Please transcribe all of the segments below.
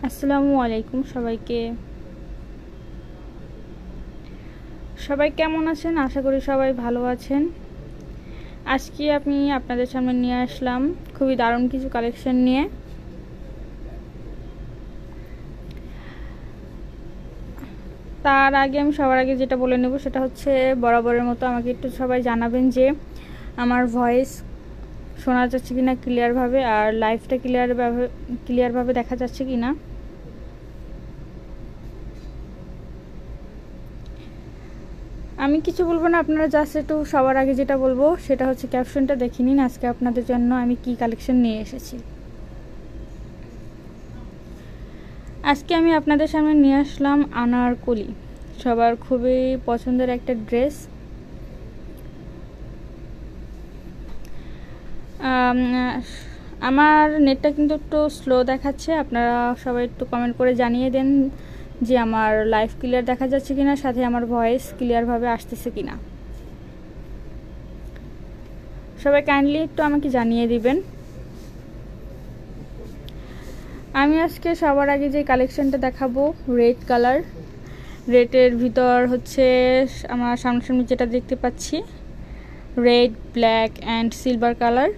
আসসালামু আলাইকুম সবাইকে। সবাই কেমন আছেন? আশা করি সবাই ভালো আছেন। আজকে আমি আপনাদের সামনে নিয়ে আসলাম খুবই দারুণ কিছু কালেকশন নিয়ে। তার আগে আমি সবার আগে যেটা বলে নেব সেটা হচ্ছে বরাবরের মতো আমাকে একটু সবাই জানাবেন যে আমার ভয়েস শোনা যাচ্ছে কিনা ক্লিয়ারভাবে, আর লাইভটা ক্লিয়ারভাবে দেখা যাচ্ছে কিনা। আমি কিছু বলবো না, আপনারা জাস্ট একটু সবার আগে যেটা বলবো সেটা হচ্ছে ক্যাপশনটা দেখে নিন আজকে আপনাদের জন্য আমি কি কালেকশন নিয়ে এসেছি। আজকে আমি আপনাদের সামনে নিয়ে আসলাম আনারকলি, সবার খুবই পছন্দের একটা ড্রেস। আমার নেটটা কিন্তু একটু স্লো দেখাচ্ছে, আপনারা সবাই একটু কমেন্ট করে জানিয়ে দেন যে আমার লাইভ ক্লিয়ার দেখা যাচ্ছে কিনা, সাথে আমার ভয়েস ক্লিয়ারভাবে আসতেছে কিনা। সবাই কাইন্ডলি একটু আমাকে জানিয়ে দিবেন। আমি আজকে সবার আগে যে কালেকশনটা দেখাবো রেড কালার। রেডের ভিতর হচ্ছে আমার সামনাসামনি যেটা দেখতে পাচ্ছি red, black and silver colour,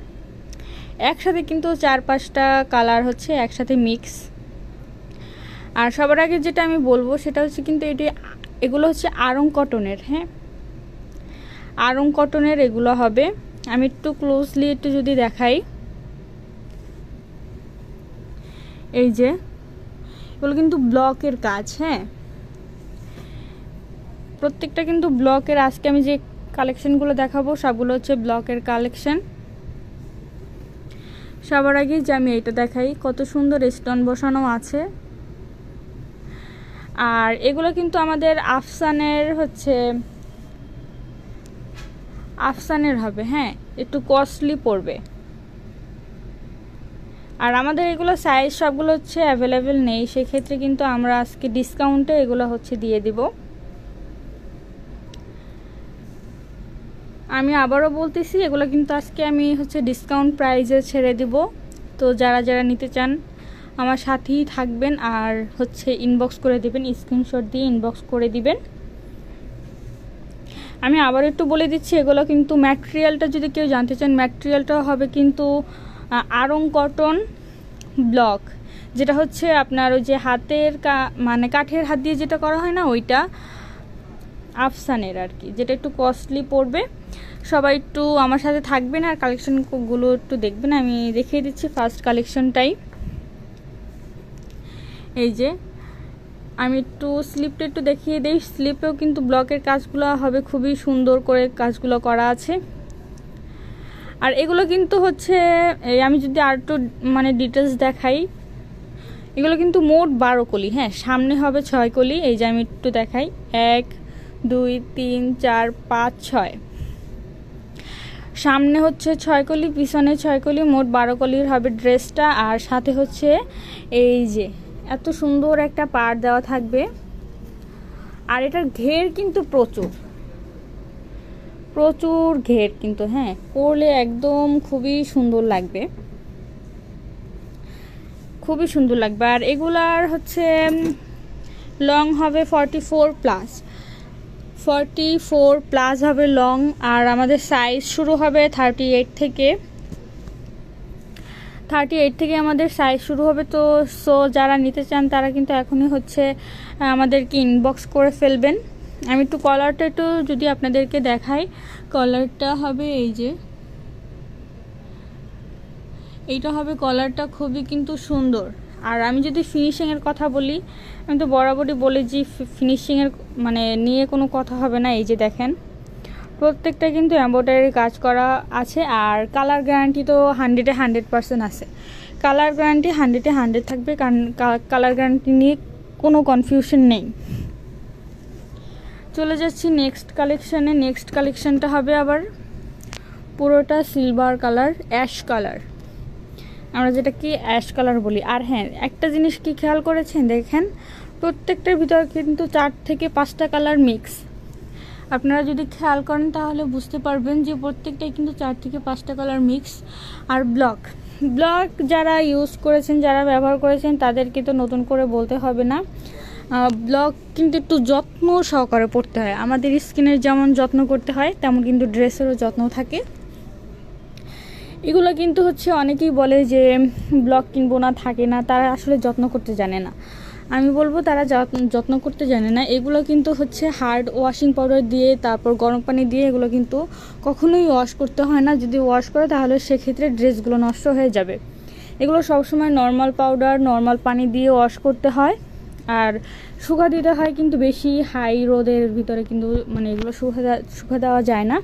একসাথে কিন্তু 4-5টা কালার হচ্ছে একসাথে মিক্স। আর সবার আগে যেটা আমি বলবো সেটা হচ্ছে কিন্তু এগুলো হচ্ছে আড়ং কটনের। হ্যাঁ, আড়ং কটনের এগুলো হবে। আমি একটু ক্লোজলি একটু যদি দেখাই, এই যে এগুলো কিন্তু ব্লকের কাজ। হ্যাঁ, প্রত্যেকটা কিন্তু ব্লকের। আজকে আমি যে কালেকশনগুলো দেখাবো সবগুলো হচ্ছে ব্লকের কালেকশন। সবার আগে যে আমি এটা দেখাই, কত সুন্দর স্টোন বসানো আছে। আর এগুলো কিন্তু আমাদের আফসানের হবে। হ্যাঁ, একটু কস্টলি পড়বে। আর আমাদের এগুলো সাইজ সবগুলো হচ্ছে অ্যাভেলেবেল নেই, সেক্ষেত্রে কিন্তু আমরা আজকে ডিসকাউন্টে এগুলো হচ্ছে দিয়ে দিব। আমি আবারও বলতেছি, এগুলো কিন্তু আজকে আমি হচ্ছে ডিসকাউন্ট প্রাইজে ছেড়ে দিব। তো যারা যারা নিতে চান আমার সাথেই থাকবেন, আর হচ্ছে ইনবক্স করে দিবেন, স্ক্রিনশট দিয়ে ইনবক্স করে দিবেন। আমি আবার একটু বলে দিচ্ছি, এগুলো কিন্তু ম্যাটেরিয়ালটা যদি কেউ জানতে চান, ম্যাটেরিয়ালটা হবে কিন্তু আড়ং কটন ব্লক, যেটা হচ্ছে আপনার ওই যে হাতের মানে কাঠের হাত দিয়ে যেটা করা হয় না, ওইটা আফসানের আর কি, যেটা একটু কস্টলি পড়বে। সবাই একটু আমার সাথে থাকবেন আর কালেকশনগুলো একটু দেখবেন। আমি দেখিয়ে দিচ্ছি ফার্স্ট কালেকশনটাই। এই যে আমি একটু স্লিপটা একটু দেখিয়ে দিই। স্লিপেও কিন্তু ব্লকের কাজগুলো হবে, খুবই সুন্দর করে কাজগুলো করা আছে। আর এগুলো কিন্তু হচ্ছে আমি যদি আর একটু মানে ডিটেলস দেখাই, এগুলো কিন্তু মোট 12 কলি। হ্যাঁ, সামনে হবে 6 কলি। এই যে আমি একটু দেখাই, 1 2 3 4 5 6, সামনে হচ্ছে 6 কলি, পিছনে 6 কলি, মোট 12 কলির হবে ড্রেসটা। আর সাথে হচ্ছে এই যে এত সুন্দর একটা পাড় দেওয়া থাকবে। আর এটার ঘের কিন্তু প্রচুর প্রচুর ঘের কিন্তু। হ্যাঁ, পরলে একদম খুবই সুন্দর লাগবে, খুবই সুন্দর লাগবে। আর এগুলার হচ্ছে লং হবে 44+ হবে লং। আর আমাদের সাইজ শুরু হবে 38 থেকে আমাদের সাইজ শুরু হবে। তো যারা নিতে চান তারা কিন্তু এখনই হচ্ছে আমাদেরকে ইনবক্স করে ফেলবেন। আমি একটু কলারটা একটু যদি আপনাদেরকে দেখাই, কলারটা হবে এই যে এইটা হবে কলারটা, খুবই কিন্তু সুন্দর। আর আমি যদি ফিনিশিংয়ের কথা বলি, আমি তো বরাবরই বলি যে ফিনিশিংয়ের মানে নিয়ে কোনো কথা হবে না। এই যে দেখেন, প্রত্যেকটা কিন্তু এমব্রয়ডারি কাজ করা আছে। আর কালার গ্যারান্টি তো 100-এ 100% আছে। কালার গ্যারান্টি 100-এ 100 থাকবে, কারণ কালার গ্যারান্টি নিয়ে কোনো কনফিউশন নেই। চলে যাচ্ছি নেক্সট কালেকশানে। নেক্সট কালেকশানটা হবে আবার পুরোটা সিলভার কালার, অ্যাশ কালার, আমরা যেটা কি অ্যাশ কালার বলি। আর হ্যাঁ, একটা জিনিস কি খেয়াল করেছেন, দেখেন প্রত্যেকটার ভিতর কিন্তু 4 থেকে 5টা কালার মিক্স। আপনারা যদি খেয়াল করেন তাহলে বুঝতে পারবেন যে প্রত্যেকটাই কিন্তু 4 থেকে 5টা কালার মিক্স। আর ব্লক যারা ইউজ করেছেন, যারা ব্যবহার করেছেন তাদেরকে তো নতুন করে বলতে হবে না। ব্লক কিন্তু একটু যত্ন সহকারে পড়তে হয়। আমাদের স্কিনের যেমন যত্ন করতে হয় তেমন কিন্তু ড্রেসেরও যত্ন থাকে। এগুলো কিন্তু হচ্ছে অনেকেই বলে যে ব্লক কিনবো না, থাকে না, তারা আসলে যত্ন করতে জানে না। আমি বলবো তারা যত্ন করতে জানে না। এগুলো কিন্তু হচ্ছে হার্ড ওয়াশিং পাউডার দিয়ে, তারপর গরম পানি দিয়ে এগুলো কিন্তু কখনোই ওয়াশ করতে হয় না। যদি ওয়াশ করে তাহলে সেক্ষেত্রে ড্রেসগুলো নষ্ট হয়ে যাবে। এগুলো সবসময় নর্মাল পাউডার, নর্মাল পানি দিয়ে ওয়াশ করতে হয়। আর শুকা দিতে হয়, কিন্তু বেশি হাই রোদের ভিতরে কিন্তু মানে এগুলো শুকা দেওয়া যায় না,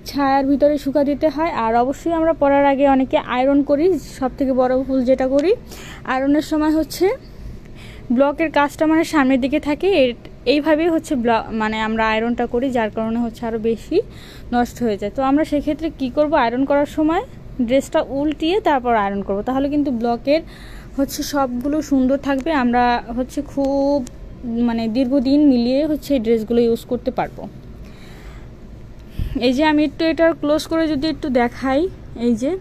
ছায়ার ভিতরে শুকা দিতে হয়। আর অবশ্যই আমরা পরার আগে অনেকে আয়রন করি। সব থেকে বড় ভুল যেটা করি, আয়রনের সময় হচ্ছে ব্লকের কাজটা মানে সামনের দিকে থাকে, এইভাবেই হচ্ছে মানে আমরা আয়রনটা করি, যার কারণে হচ্ছে আরও বেশি নষ্ট হয়ে যায়। তো আমরা সেক্ষেত্রে কি করব, আয়রন করার সময় ড্রেসটা উল্টিয়ে তারপর আয়রন করব, তাহলে কিন্তু ব্লকের হচ্ছে সবগুলো সুন্দর থাকবে। আমরা হচ্ছে খুব মানে দীর্ঘদিন মিলিয়ে হচ্ছে এই ড্রেসগুলো ইউজ করতে পারবো। এই যে আমি একটু এটা ক্লোজ করে যদি একটু দেখাই, এই যে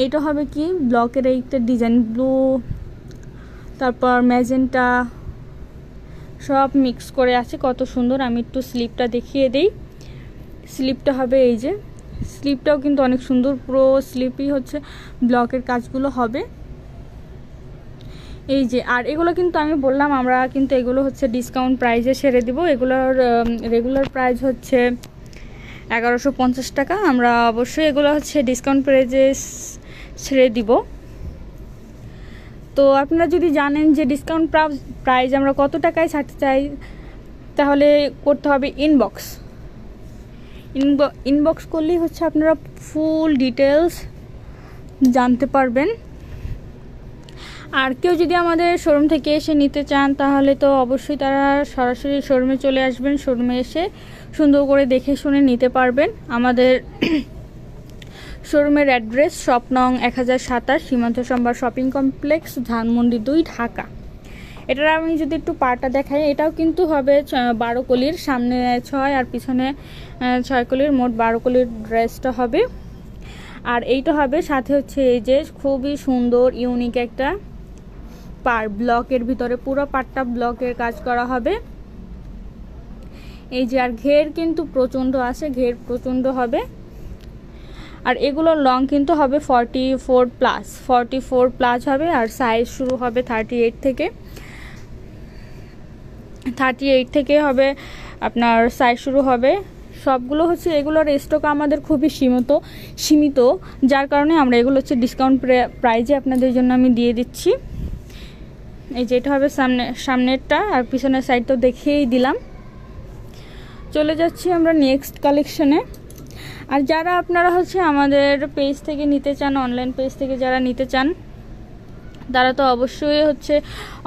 এইটা হবে কি ব্লকের এইটা ডিজাইন, ব্লু, তারপর ম্যাজেন্টা সব মিক্স করে আছে, কত সুন্দর। আমি একটু স্লিপটা দেখিয়ে দেই। স্লিপটা হবে এই যে, স্লিপটাও কিন্তু অনেক সুন্দর, পুরো স্লিপই হচ্ছে ব্লকের কাজগুলো হবে এই যে। আর এগুলো কিন্তু আমি বললাম আমরা কিন্তু এগুলো হচ্ছে ডিসকাউন্ট প্রাইসে ছেড়ে দিব। এগুলোর রেগুলার প্রাইস হচ্ছে 1150 টাকা। আমরা অবশ্যই এগুলো হচ্ছে ডিসকাউন্ট প্রাইসে ছেড়ে দিব। তো আপনারা যদি জানেন যে ডিসকাউন্ট প্রাইস আমরা কত টাকায় ছাড়তে চাই, তাহলে করতে হবে ইনবক্স করলেই হচ্ছে আপনারা ফুল ডিটেলস জানতে পারবেন। আর কেউ যদি আমাদের শোরুম থেকে এসে নিতে চান তাহলে তো অবশ্যই তারা সরাসরি শোরুমে চলে আসবেন। শোরুমে এসে সুন্দর করে দেখে শুনে নিতে পারবেন। আমাদের শোরুমের অ্যাড্রেস শপ নং 1027 সীমান্ত সম্ভার শপিং কমপ্লেক্স, ধানমন্ডি 2, ঢাকা। এটার আমি যদি একটু পাটা দেখাই, এটাও কিন্তু হবে 12 কলির, সামনে 6 আর পিছনে 6 কলির, মোট 12 কলির ড্রেসটা হবে। আর এইটা হবে সাথে হচ্ছে এই যে খুবই সুন্দর ইউনিক একটা পার, ব্লকের ভিতরে পুরো পাটটা ব্লকের কাজ করা হবে এই যে। আর ঘের কিন্তু প্রচণ্ড আছে, ঘের প্রচণ্ড হবে। আর এগুলোর লং কিন্তু হবে 44 প্লাস হবে। আর সাইজ শুরু হবে 38 থেকে হবে আপনার সাইজ শুরু হবে। সবগুলো হচ্ছে এগুলোর স্টক আমাদের খুবই সীমিত, যার কারণে আমরা এগুলো হচ্ছে ডিসকাউন্ট প্রাইজে আপনাদের জন্য আমি দিয়ে দিচ্ছি। এই যে এটা হবে সামনেরটা, আর পিছনের সাইড তো দেখিয়েই দিলাম। চলে যাচ্ছি আমরা নেক্সট কালেকশনে। আর যারা আপনারা হচ্ছে আমাদের পেজ থেকে নিতে চান, অনলাইন পেজ থেকে যারা নিতে চান, তারা তো অবশ্যই হচ্ছে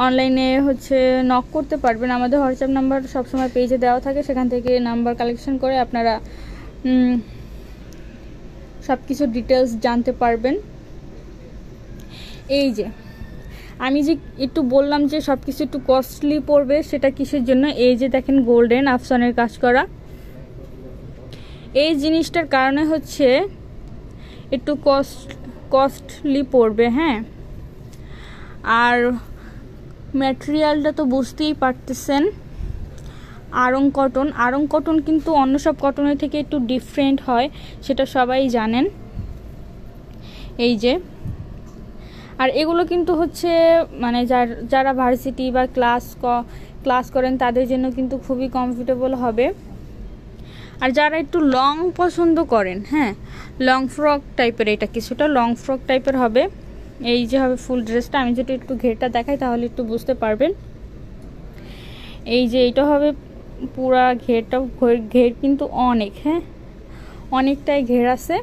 অনলাইনে হচ্ছে নক করতে পারবেন। আমাদের হোয়াটসঅ্যাপ নাম্বার সবসময় পেজে দেওয়া থাকে, সেখান থেকে নাম্বার কালেকশন করে আপনারা সব কিছু ডিটেলস জানতে পারবেন। এই যে আমি যে একটু বললাম যে সব কিছু একটু কস্টলি পড়বে, সেটা কিসের জন্য, এই যে দেখেন গোল্ডেন আফসানের কাজ করা, এই জিনিসটার কারণে হচ্ছে একটু কস্টলি পড়বে। হ্যাঁ, আর ম্যাটেরিয়ালটা তো বুঝতেই পারতেছেন, আড়ং কটন কিন্তু অন্য সব কটনের থেকে একটু ডিফারেন্ট হয়, সেটা সবাই জানেন। এই যে, আর এগুলো কিন্তু হচ্ছে মানে যারা ভার্সিটি বা ক্লাস করেন তাদের জন্য কিন্তু খুবই কমফোর্টেবল হবে। আর যারা একটু লং পছন্দ করেন, হ্যাঁ, লং ফ্রক টাইপের, এটা কিছুটা লং ফ্রক টাইপের হবে। এই যে হবে ফুল ড্রেসটা। আমি যদি একটু ঘেরটা দেখাই তাহলে একটু বুঝতে পারবেন। এই যে এইটা হবে পুরা ঘের কিন্তু অনেক, হ্যাঁ, অনেকটাই ঘের আছে,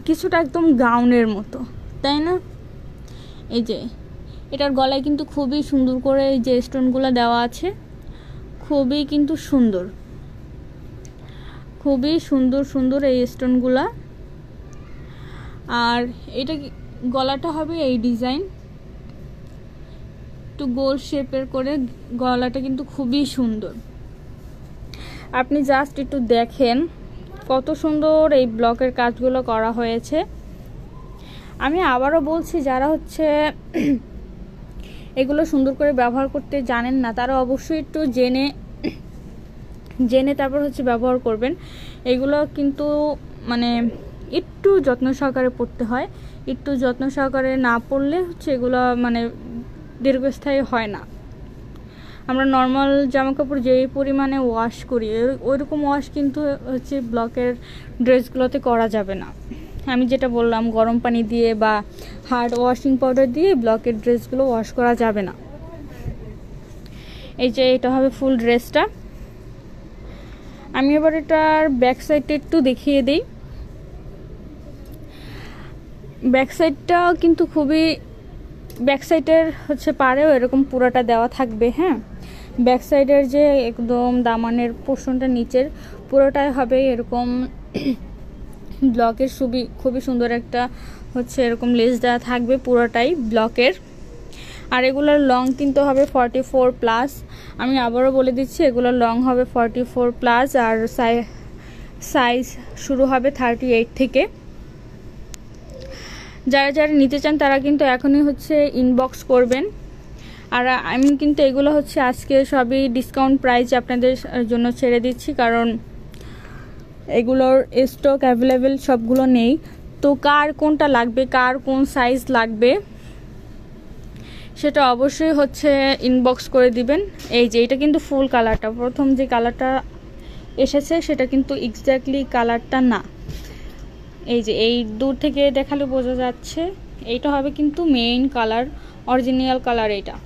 কিছুটা একদম গাউনের মতো, তাই না? এই যে এটার গলায় কিন্তু খুবই সুন্দর করে এই যে স্টোনগুলো দেওয়া আছে, খুবই কিন্তু সুন্দর, খুবই সুন্দর এই স্টোনগুলা। আর এটা গলাটা হবে এই ডিজাইন, একটু গোল শেপের করে, গলাটা কিন্তু খুবই সুন্দর। আপনি জাস্ট একটু দেখেন কত সুন্দর এই ব্লকের কাজগুলো করা হয়েছে। আমি আবারও বলছি, যারা হচ্ছে এগুলো সুন্দর করে ব্যবহার করতে জানেন না, তারা অবশ্যই একটু জেনে তারপর হচ্ছে ব্যবহার করবেন। এগুলো কিন্তু মানে একটু যত্ন সহকারে পড়তে হয়, একটু যত্ন সহকারে না পড়লে হচ্ছে এগুলো মানে দীর্ঘস্থায়ী হয় না। আমরা নর্মাল জামাকাপড় যেই পরিমাণে ওয়াশ করি ওইরকম ওয়াশ কিন্তু হচ্ছে ব্লকের ড্রেসগুলোতে করা যাবে না। আমি যেটা বললাম, গরম পানি দিয়ে বা হার্ড ওয়াশিং পাউডার দিয়ে ব্লকের ড্রেসগুলো ওয়াশ করা যাবে না। এই যে এটা হবে ফুল ড্রেসটা। আমি এবার এটার ব্যাক সাইডটা একটু দেখিয়ে দিই। ব্যাক সাইডটা কিন্তু খুবই, ব্যাক সাইডের হচ্ছে পাড়েও এরকম পুরোটা দেওয়া থাকবে। হ্যাঁ, ব্যাক সাইডের যে একদম দামানের পোর্শনটা নিচের পুরোটাই হবে এরকম ব্লকের খুবই সুন্দর একটা হচ্ছে এরকম লেস দেওয়া থাকবে পুরোটাই ব্লকের। আর এগুলোর লং কিন্তু হবে 44+। আমি আবারও বলে দিচ্ছি, এগুলোর লং হবে 44+, আর সাইজ শুরু হবে 38 থেকে। যারা যারা নিতে চান তারা কিন্তু এখনই হচ্ছে ইনবক্স করবেন। আর আমি কিন্তু এগুলো হচ্ছে আজকে সবই ডিসকাউন্ট প্রাইস আপনাদের জন্য ছেড়ে দিচ্ছি, কারণ এগুলোর স্টক অ্যাভেলেবেল সবগুলো নেই। তো কার কোনটা লাগবে, কার কোন সাইজ লাগবে সেটা অবশ্যই হচ্ছে ইনবক্স করে দিবেন। এই যে এটা কিন্তু ফুল কালারটা, প্রথম যে কালারটা এসেছে সেটা কিন্তু এক্স্যাক্টলি কালারটা না। এই যে এই দূর থেকে দেখালে বোঝা যাচ্ছে, এইটা হবে কিন্তু মেইন কালার, অরিজিনাল কালার এটা।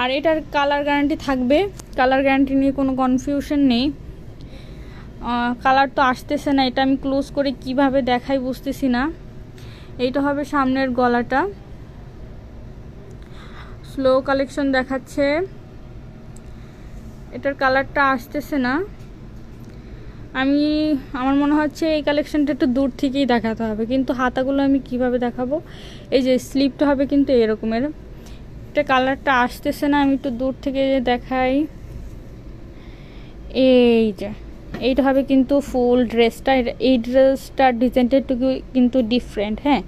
আর এটার কালার গ্যারান্টি থাকবে, কালার গ্যারান্টি নিয়ে কোনো কনফিউশন নেই। কালার তো আসতেছে না, এটা আমি ক্লোজ করে কিভাবে দেখাই বুঝতেছি না। এইটা হবে সামনের গলাটা, স্লো কালেকশন দেখাচ্ছে, এটার কালারটা আসতেছে না। আমার মনে হচ্ছে এই কালেকশনটা একটু দূর থেকেই দেখাতে হবে, কিন্তু হাতাগুলো আমি কিভাবে দেখাবো। এই যে স্লিপটা হবে কিন্তু এরকমের, এটা কালারটা আসতেছে না, আমি একটু দূর থেকে দেখাই। এই যে এইটা হবে কিন্তু ফুল ড্রেসটা, এই ড্রেসটার ডিজাইনটা একটু কিন্তু ডিফারেন্ট। হ্যাঁ,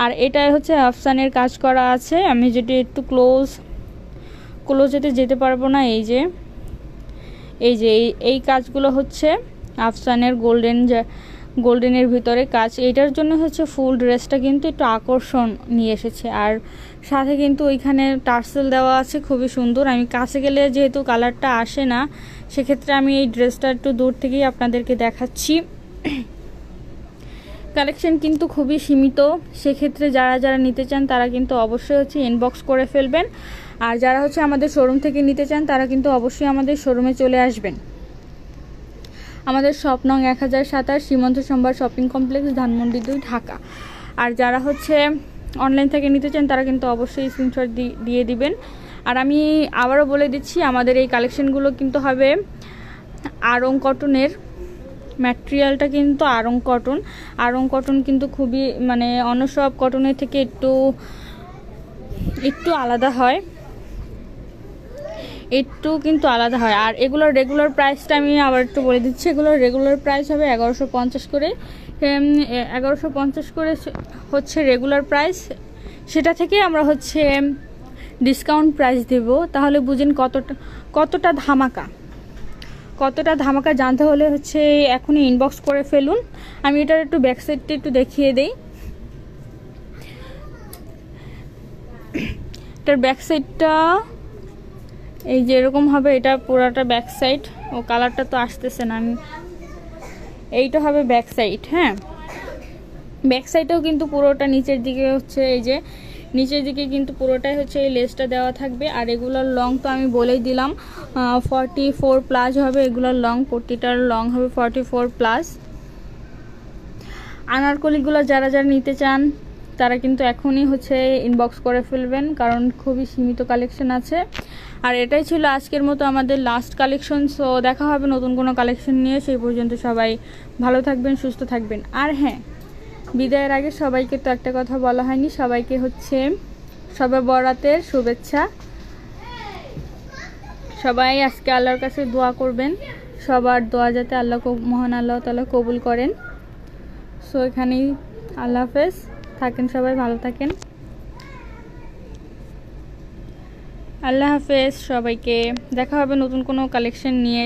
আর এটা হচ্ছে আফসানের কাজ করা আছে। আমি যেটা একটু ক্লোজেতে যেতে পারবো না। এই কাজগুলো হচ্ছে আফসানের গোল্ডেনের ভিতরে কাজ। এইটার জন্য হচ্ছে ফুল ড্রেসটা কিন্তু একটু আকর্ষণ নিয়ে এসেছে। আর সাথে কিন্তু ওইখানে টার্সেল দেওয়া আছে, খুবই সুন্দর। আমি কাছে গেলে যেহেতু কালারটা আসে না, সেক্ষেত্রে আমি এই ড্রেসটা একটু দূর থেকেই আপনাদেরকে দেখাচ্ছি। কালেকশন কিন্তু খুবই সীমিত, সেক্ষেত্রে যারা যারা নিতে চান তারা কিন্তু অবশ্যই হচ্ছে ইনবক্স করে ফেলবেন। আর যারা হচ্ছে আমাদের শোরুম থেকে নিতে চান তারা কিন্তু অবশ্যই আমাদের শোরুমে চলে আসবেন। আমাদের শপ নং 1027 সীমান্ত সম্ভার শপিং কমপ্লেক্স, ধানমন্ডি 2, ঢাকা। আর যারা হচ্ছে অনলাইন থেকে নিতে চান তারা কিন্তু অবশ্যই স্ক্রিনশট দিয়ে দিবেন। আর আমি আবারও বলে দিচ্ছি, আমাদের এই কালেকশনগুলো কিন্তু হবে আড়ং কটনের, ম্যাটেরিয়ালটা কিন্তু আড়ং কটন কিন্তু খুবই মানে অন্য সব কটনের থেকে একটু আলাদা হয়, কিন্তু আলাদা হয়। আর এগুলোর রেগুলার প্রাইসটা আমি আবার একটু বলে দিচ্ছি, এগুলোর রেগুলার প্রাইস হবে 1150 করে। 1150 করে হচ্ছে রেগুলার প্রাইস, সেটা থেকে আমরা হচ্ছে ডিসকাউন্ট প্রাইস দেব। তাহলে বুঝেন কতটা ধামাকা জানতে হলে হচ্ছে এখনই ইনবক্স করে ফেলুন। আমি এটার একটু ব্যাক সাইডটা একটু দেখিয়ে দেই। এটার ব্যাক সাইডটা এই যে এরকম হবে, এটা পুরাটা ব্যাক সাইড। ও কালারটা তো আসতেছে না, এইটা হবে ব্যাক সাইড। হ্যাঁ, ব্যাক সাইডেও কিন্তু পুরোটা নিচের দিকে হচ্ছে এই যে নিচের দিকে কিন্তু পুরোটাই হচ্ছে এই লেসটা দেওয়া থাকবে। আর এগুলোর লং তো আমি বলেই দিলাম 44+ হবে এগুলোর লং, প্রতিটার লং হবে 44+। আনারকলিগুলো যারা যারা নিতে চান তারা কিন্তু এখনই হচ্ছে ইনবক্স করে ফেলবেন, কারণ খুবই সীমিত কালেকশন আছে। আর এটাই ছিল আজকের মতো আমাদের লাস্ট কালেকশন। সো দেখা হবে নতুন কোনো কালেকশন নিয়ে, সেই পর্যন্ত সবাই ভালো থাকবেন, সুস্থ থাকবেন। আর হ্যাঁ, বিদায়ের আগে সবাইকে তো একটা কথা বলা হয়নি, সবাইকে হচ্ছে শবে বরাতের শুভেচ্ছা। সবাই আজকে আল্লাহর কাছে দোয়া করবেন, সবার দোয়া যাতে মহান আল্লাহ তাআলা কবুল করেন। সো এখানেই আল্লাহ হাফেজ, থাকেন সবাই ভালো থাকেন। আল্লাহ হাফেজ সবাইকে, দেখা হবে নতুন কোনো কালেকশন নিয়ে।